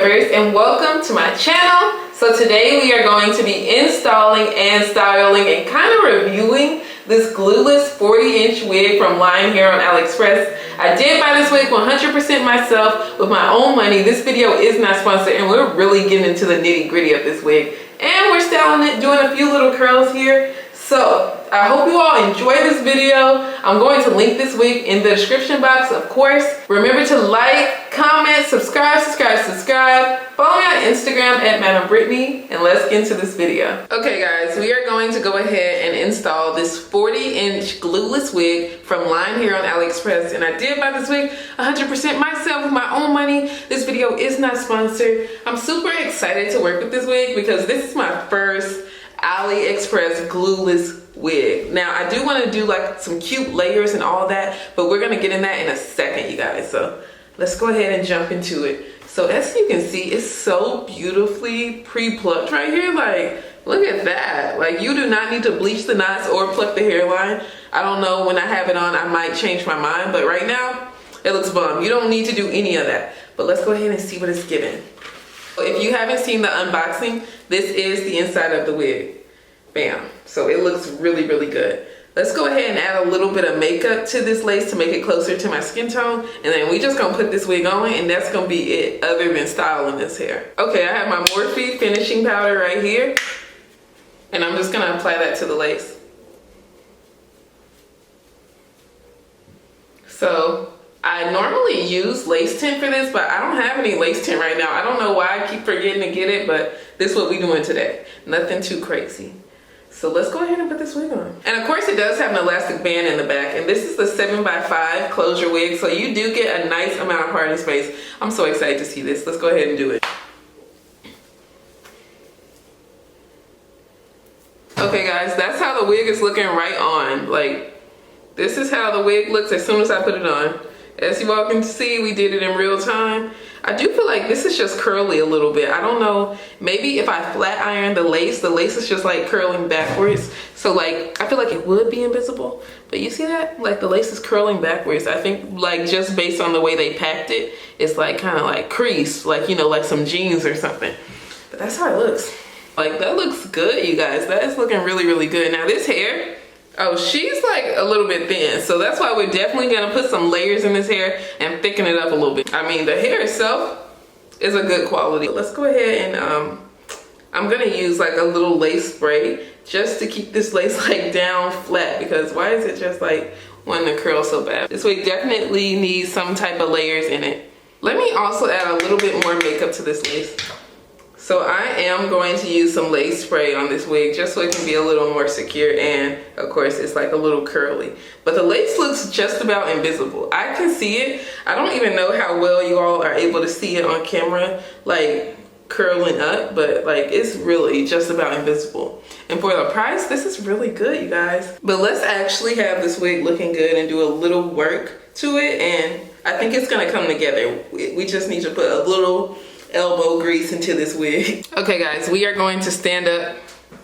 universe, and welcome to my channel. So today we are going to be installing and styling and kind of reviewing this glueless 40-inch wig from Line here on Aliexpress. I did buy this wig 100% myself with my own money. This video is not sponsored, and we're really getting into the nitty-gritty of this wig. And we're styling it, doing a few little curls here. So I hope you all enjoy this video. I'm going to link this wig in the description box, of course. Remember to like, comment, subscribe. Follow me on Instagram at Madam Brittany, and let's get into this video. Okay guys, we are going to go ahead and install this 40-inch glueless wig from Line here on Aliexpress. And I did buy this wig 100% myself with my own money. This video is not sponsored. I'm super excited to work with this wig because this is my first Aliexpress glueless wig. Now I do want to do like some cute layers and all that, but we're gonna get in that in a second, you guys. So let's go ahead and jump into it. So as you can see, it's so beautifully pre-plucked right here. Like, look at that. Like, you do not need to bleach the knots or pluck the hairline. I don't know, when I have it on I might change my mind, but right now it looks bomb. You don't need to do any of that. But let's go ahead and see what it's giving. If you haven't seen the unboxing, this is the inside of the wig. Bam. So it looks really, really good. Let's go ahead and add a little bit of makeup to this lace to make it closer to my skin tone. And then we just gonna put this wig on, and that's gonna be it other than styling this hair. Okay, I have my Morphe finishing powder right here. And I'm just gonna apply that to the lace. So I normally use lace tint for this, but I don't have any lace tint right now. I don't know why I keep forgetting to get it, but this is what we're doing today. Nothing too crazy. So let's go ahead and put this wig on. And of course it does have an elastic band in the back, and this is the 7x5 closure wig, so you do get a nice amount of parting space. I'm so excited to see this. Let's go ahead and do it. Okay guys, that's how the wig is looking right on. Like, this is how the wig looks as soon as I put it on. As you all can see, we did it in real time. I do feel like this is just curly a little bit. I don't know, maybe if I flat iron the lace is just like curling backwards. So like, I feel like it would be invisible, but you see that? Like the lace is curling backwards. I think like just based on the way they packed it, it's like kind of like creased, like, you know, like some jeans or something. But that's how it looks. Like, that looks good, you guys. That is looking really, really good. Now this hair, oh, she's like a little bit thin, so that's why we're definitely gonna put some layers in this hair and thicken it up a little bit. I mean, the hair itself is a good quality. Let's go ahead and I'm gonna use like a little lace spray just to keep this lace like down flat, because why is it just like wanting to curl so bad? This wig definitely needs some type of layers in it. Let me also add a little bit more makeup to this lace. So I am going to use some lace spray on this wig just so it can be a little more secure, and of course it's like a little curly. But the lace looks just about invisible. I can see it. I don't even know how well you all are able to see it on camera, like curling up, but like it's really just about invisible. And for the price, this is really good, you guys. But let's actually have this wig looking good and do a little work to it, and I think it's gonna come together. We just need to put a little elbow grease into this wig. Okay guys, we are going to stand up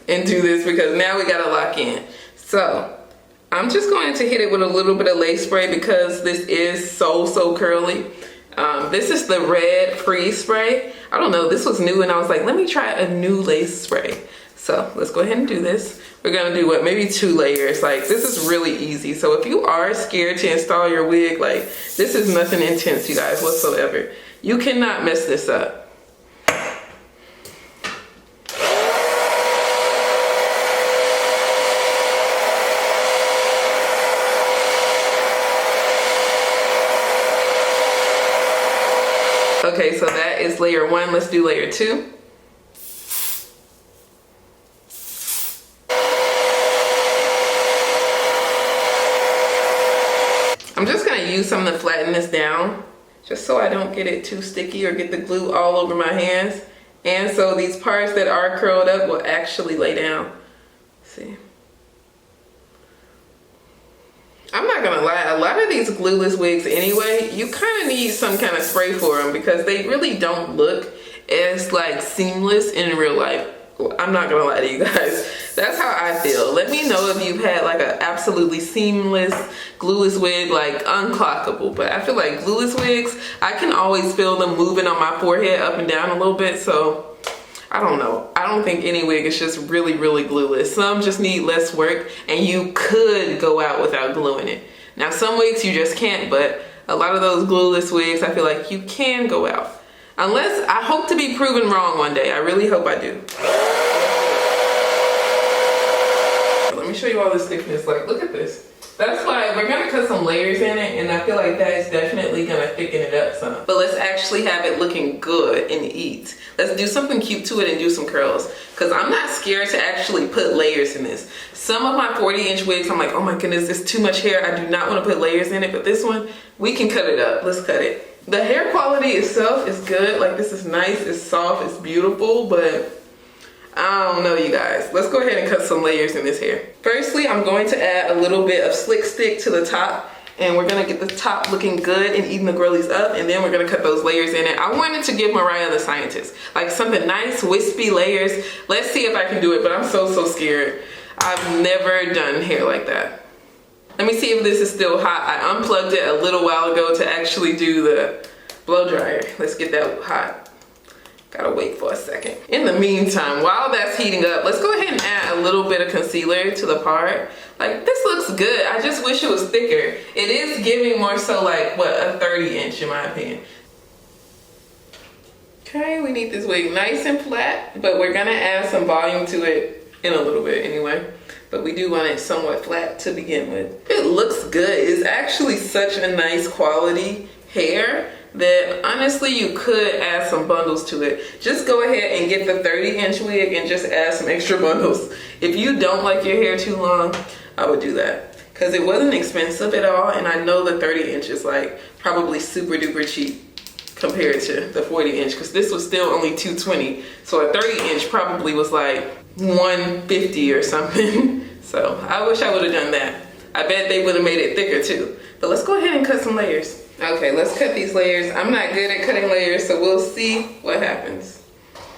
and do this because now we gotta lock in. So I'm just going to hit it with a little bit of lace spray because this is so curly. This is the red freeze spray. I don't know, this was new and I was like, let me try a new lace spray. So let's go ahead and do this. We're gonna do what, maybe 2 layers. Like, this is really easy. So if you are scared to install your wig, like, this is nothing intense, you guys, whatsoever. You cannot mess this up. Okay, so that is layer 1. Let's do layer 2. I'm just gonna use something to flatten this down, just so I don't get it too sticky or get the glue all over my hands. And so these parts that are curled up will actually lay down. See? I'm not gonna lie, a lot of these glueless wigs anyway, you kind of need some kind of spray for them because they really don't look as like seamless in real life. I'm not gonna lie to you guys. That's how I feel. Let me know if you've had like an absolutely seamless, glueless wig, like unclockable. But I feel like glueless wigs, I can always feel them moving on my forehead up and down a little bit. So I don't know. I don't think any wig is just really, really glueless. Some just need less work and you could go out without gluing it. Now some wigs you just can't, but a lot of those glueless wigs, I feel like you can go out. Unless, I hope to be proven wrong one day. I really hope I do. Let me show you all this thickness. Like, look at this. That's why we're gonna cut some layers in it, and I feel like that is definitely gonna thicken it up some. But let's actually have it looking good and eat. Let's do something cute to it and do some curls. Cause I'm not scared to actually put layers in this. Some of my 40-inch wigs, I'm like, oh my goodness, there's too much hair. I do not wanna put layers in it, but this one, we can cut it up. Let's cut it. The hair quality itself is good. Like, this is nice, it's soft, it's beautiful, but I don't know, you guys. Let's go ahead and cut some layers in this hair. Firstly, I'm going to add a little bit of slick stick to the top, and we're gonna get the top looking good and eating the girlies up, and then we're gonna cut those layers in it. I wanted to give Mariah the Scientist, like something nice, wispy layers. Let's see if I can do it, but I'm so scared. I've never done hair like that. Let me see if this is still hot. I unplugged it a little while ago to actually do the blow dryer. Let's get that hot. Gotta wait for a second. In the meantime, while that's heating up, let's go ahead and add a little bit of concealer to the part. Like, this looks good. I just wish it was thicker. It is giving more so like, what, a 30-inch in my opinion. Okay, we need this wig nice and flat, but we're gonna add some volume to it in a little bit anyway. But we do want it somewhat flat to begin with. It looks good. It's actually such a nice quality hair that honestly you could add some bundles to it. Just go ahead and get the 30-inch wig and just add some extra bundles. If you don't like your hair too long, I would do that. Because it wasn't expensive at all, and I know the 30-inch is like probably super duper cheap compared to the 40-inch, because this was still only $220. So a 30-inch probably was like $150 or something. So I wish I would have done that. I bet they would have made it thicker too. But let's go ahead and cut some layers. Okay, let's cut these layers. I'm not good at cutting layers, so we'll see what happens.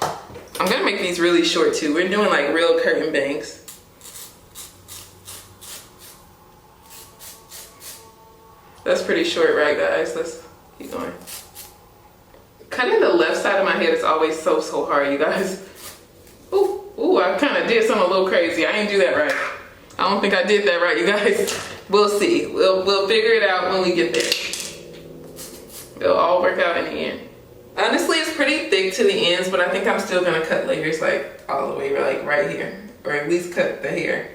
I'm gonna make these really short too. We're doing like real curtain bangs. That's pretty short, right guys? Let's keep going. Cutting the left side of my head is always so hard, you guys. Ooh, I kind of did something a little crazy. I didn't do that right. I don't think I did that right, you guys. We'll see. We'll figure it out when we get there. It'll all work out in the end. Honestly, it's pretty thick to the ends, but I think I'm still gonna cut layers like all the way, like right here. Or at least cut the hair.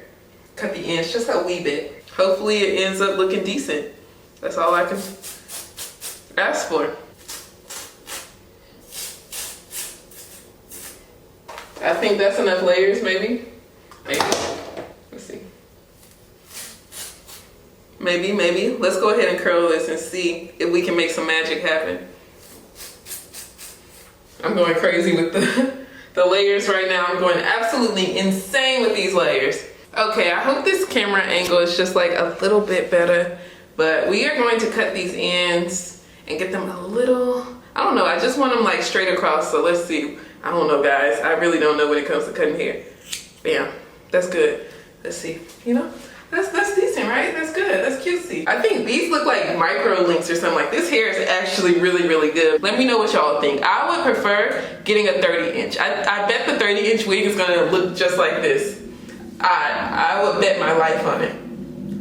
Cut the ends just a wee bit. Hopefully it ends up looking decent. That's all I can ask for. I think that's enough layers, maybe. Let's see. Maybe. Let's go ahead and curl this and see if we can make some magic happen. I'm going crazy with the layers right now. I'm going absolutely insane with these layers. Okay, I hope this camera angle is just like a little bit better, but we are going to cut these ends and get them a little, I don't know, I just want them like straight across, so let's see. I don't know guys, I really don't know when it comes to cutting hair. Bam, that's good. Let's see, you know? That's decent, right? That's good, that's cutesy. I think these look like micro links or something. Like this hair is actually really good. Let me know what y'all think. I would prefer getting a 30-inch. I bet the 30-inch wig is gonna look just like this. I would bet my life on it.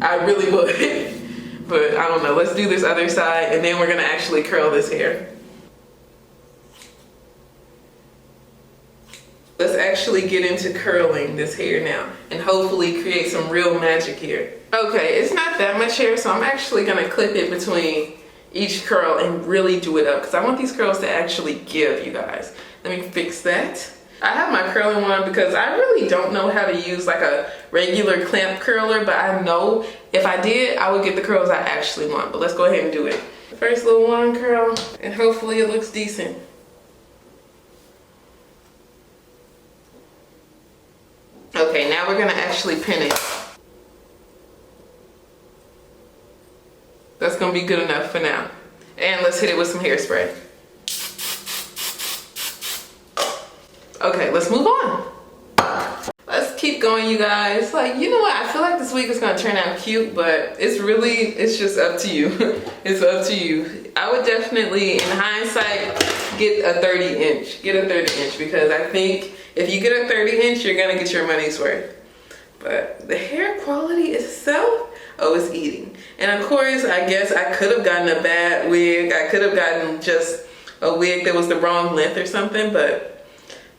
I really would. But I don't know, let's do this other side and then we're gonna actually curl this hair. Let's actually get into curling this hair now and hopefully create some real magic here. Okay, it's not that much hair, so I'm actually gonna clip it between each curl and really do it up because I want these curls to actually give, you guys. Let me fix that. I have my curling one because I really don't know how to use like a regular clamp curler, but I know if I did, I would get the curls I actually want. But let's go ahead and do it. First little one curl, and hopefully it looks decent. Okay, now we're gonna actually pin it. That's gonna be good enough for now. And let's hit it with some hairspray. Okay, let's move on. going, you guys. Like, you know what? I feel like this wig is gonna turn out cute, but it's just up to you. It's up to you. I would definitely, in hindsight, get a 30-inch. Get a 30-inch because I think if you get a 30-inch, you're gonna get your money's worth. But the hair quality itself, oh, it's eating. And of course, I guess I could have gotten a bad wig. I could have gotten just a wig that was the wrong length or something, but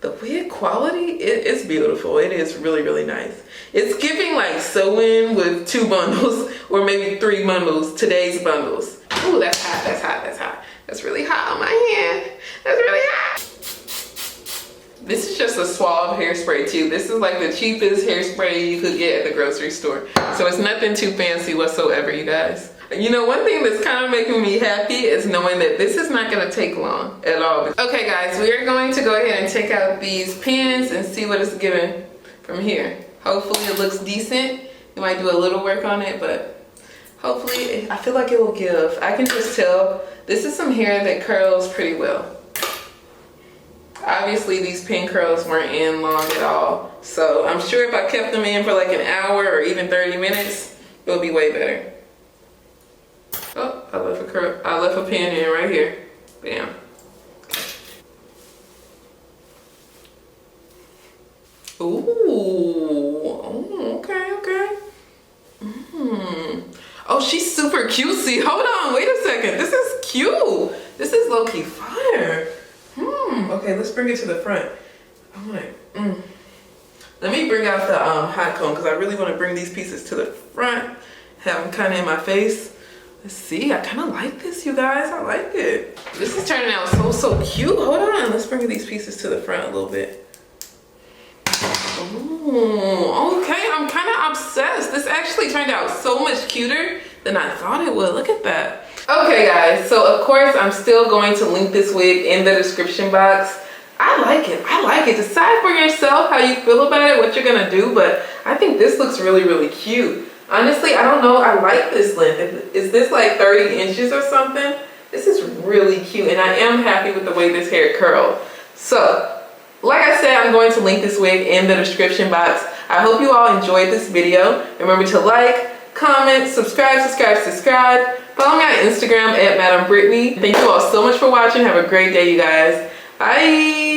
the wig quality, it's beautiful. It is really, really nice. It's giving like sew-in with 2 bundles or maybe 3 bundles, today's bundles. Ooh, that's hot, that's hot, that's hot. That's really hot on my hand. That's really hot. This is just a suave hairspray too. This is like the cheapest hairspray you could get at the grocery store. So it's nothing too fancy whatsoever, you guys. You know, one thing that's kind of making me happy is knowing that this is not gonna take long at all. Okay guys, we are going to go ahead and take out these pins and see what it's giving from here. Hopefully it looks decent. We might do a little work on it, but hopefully, I feel like it will give. I can just tell this is some hair that curls pretty well. Obviously these pin curls weren't in long at all. So I'm sure if I kept them in for like an hour or even 30 minutes, it would be way better. Oh, I left a pin in right here. Bam. Ooh, okay, okay. Oh, she's super cutesy. Hold on, wait a second. This is cute. This is low-key fire. Okay, let's bring it to the front. I'm like, Let me bring out the hot comb because I really want to bring these pieces to the front. Have them kind of in my face. Let's see, I kind of like this, you guys. I like it. This is turning out so cute. Hold on, let's bring these pieces to the front a little bit. Ooh, okay, I'm kind of obsessed. This actually turned out so much cuter than I thought it would. Look at that. Okay guys, so of course I'm still going to link this wig in the description box. I like it, I like it. Decide for yourself how you feel about it, what you're gonna do, but I think this looks really, really cute. Honestly, I don't know, I like this length. Is this like 30 inches or something? This is really cute and I am happy with the way this hair curled. So, like I said, I'm going to link this wig in the description box. I hope you all enjoyed this video. Remember to like, comment, subscribe. Follow me on Instagram at Madam Brittany. Thank you all so much for watching. Have a great day, you guys. Bye.